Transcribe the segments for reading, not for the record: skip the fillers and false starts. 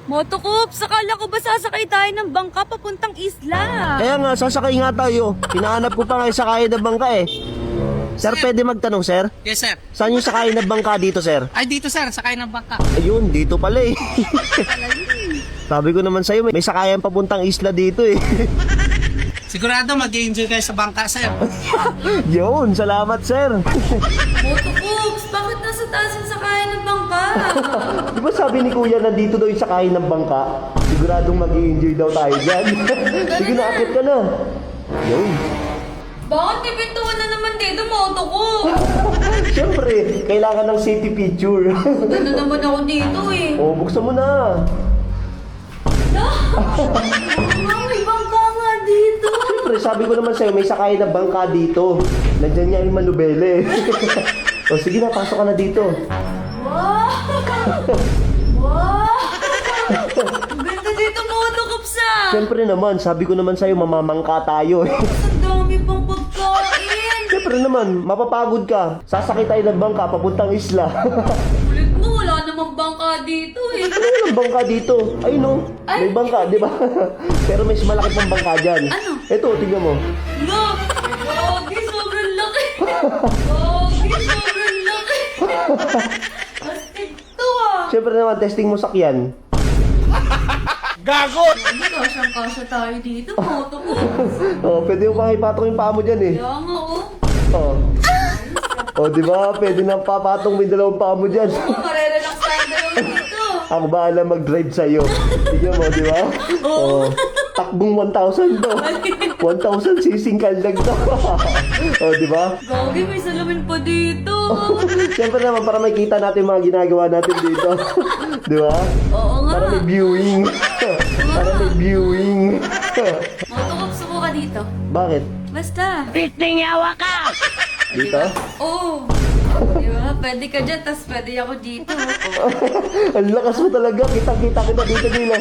Motokops, akala ko ba sasakay tayo ng bangka papuntang isla? Kaya nga, sasakay nga tayo. Hinahanap ko pa nga yung sakayan ng bangka eh. Sir, pwede magtanong, sir? Yes, sir. Saan yung sakayan ng bangka dito, sir? Ay, dito, sir. Sakay ng bangka. Ayun, dito pala eh. Sabi ko naman sa'yo, may sakayan papuntang isla dito eh. Sigurado mag-enjoy kayo sa bangka, sir. Yun, salamat, sir. Motokops, bakit nasa taas yung sakayan ng bangka? Di ba sabi ni Kuya na dito daw yung sakayan ng bangka? Siguradong mag-i-enjoy daw tayo dyan. Sige na, akit ka na. Yun. Bakit may pintuan na naman dito, Motokops? Siyempre, kailangan ng city picture. Ganda naman ako dito eh. O, buksan mo na. May bangka nga dito. Siyempre, sabi ko naman sa'yo, may sakayan ng bangka dito. Nandyan nga yung manubele. O, sige na, pasok ka na dito. Wow! Wow! Ganda dito, Motokops ah! Siyempre naman, sabi ko naman sa'yo, mamamangka tayo. Ang dami pang pagkain! Siyempre naman, mapapagod ka. Sasakay tayo ng bangka, papuntang isla. Ulit mo, wala namang bangka dito eh. Ano walang bangka dito? Ay no, may bangka, di ba? Pero may malaki pang bangka dyan. Ano? Ito, tingnan mo. Look! Gogi, sobrang laki! Gogi, sobrang laki! Astig to ah! Siyempre naman, testing mo sakyan. Hindi, kasyang-kasya tayo dito, Motokops. Oh, pwede mo pakipatok yung paa mo dyan eh. Kaya nga oh. Oh. Oh, di ba? Pwede na papatong may dalawang paa mo dyan. Oh, marerelax tayo dalawa dito. Ako bahala mag-drive sa'yo. Tingnan mo, di ba? Oh. Takbong 1,000 to. 1,000 sising kaldag to. Oh, di ba? Gogi, may salamin pa dito. Siyempre naman, para makita natin mga ginagawa natin dito. Di ba? Oo nga. Para may viewing. Para may viewing. Motokops, suko ka dito. Bakit? Basta. Dito? Oo. Diba? Pwede ka dyan, tas pwede ako dito. Ang lakas mo talaga. Kitang-kita kita dito nila.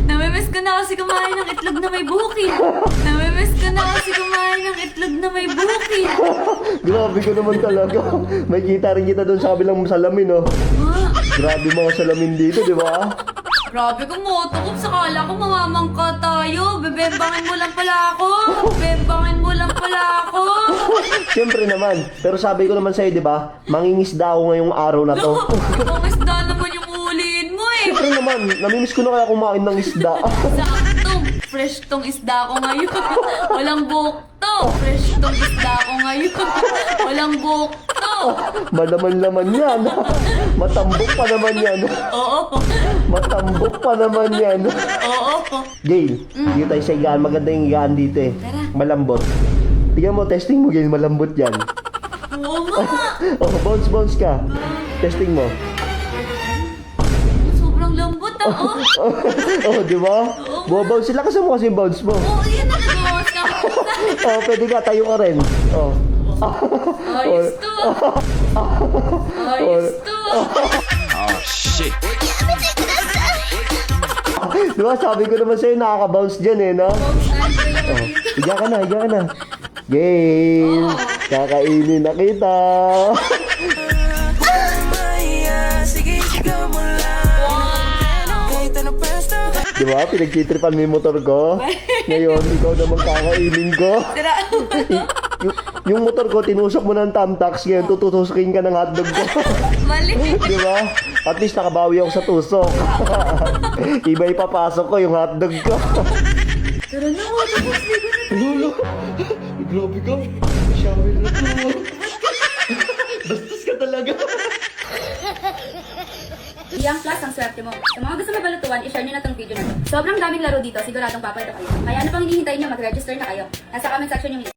Namimiss ko na kasi kumain ng itlog na may bukid. Namimiss ko na kasi kumain ng itlog na may bukid. Grabe ka naman talaga. May kita rin kita doon sa kabilang salamin, oh. Ma, Grabe mga salamin dito, di ba? grabe ka, Motokops. Akala ko mamamangka tayo. Bebembangin mo lang pala ako. Bebembangin mo lang pala ako. Siyempre naman. Pero sabi ko naman sa'yo, di ba? Mangingisda ako ngayong araw na to. Ibang isda naman yung uliin mo eh. Siyempre naman. Namimiss ko na kaya kumain ng isda. Sakto. Fresh tong isda ko ngayon. Walang buhok to. Fresh tong isda ko ngayon. Walang buhok to. Malaman-laman yan. Matambok pa naman yan. Oo. Matambok pa naman yan. Oo. Gail, dito tayo sa higaan. Maganda yung higaan dito eh. Tara. Malambot. Tingnan mo, testing mo, Gail. Malambot yan. Oo nga. Oh, bounce ka. Testing mo. Sobrang lambot ah. Oh, di ba? Bumabounce sila kasi mo kasi yung bounce mo. Oo, yan na nag-bounce ka. Oh, pwede ka. Tayo ka rin. Oh. Ayos to. Ayos to. Di ba, sabi ko naman sa'yo, nakaka-bounce dyan eh, no? Bounce Andre ako Oh, dito. higa ka na. Gail, kakainin na kita. Di ba, pinagtitripan mo yung motor ko? Ngayon, ikaw naman kakainin ko. Tira. Yung motor ko, tinusok mo ng tamtax, ngayon tututusukin ka ng hotdog ko. Mali. Di ba? At least nakabawi ako sa tusok. Iba ipapasok ko yung hotdog ko. Tara na, Motokops. Lolo, grabe ka. Shower na to. Bastos ka talaga. Yang Plus ang swerte mo. Sa mga gusto mabalutuan, i-share nyo na tong video na to. Sobrang daming laro dito, siguradong papaydo kayo. Kaya ano pang hinihintay nyo, mag-register na kayo. Nasa comment section yung link.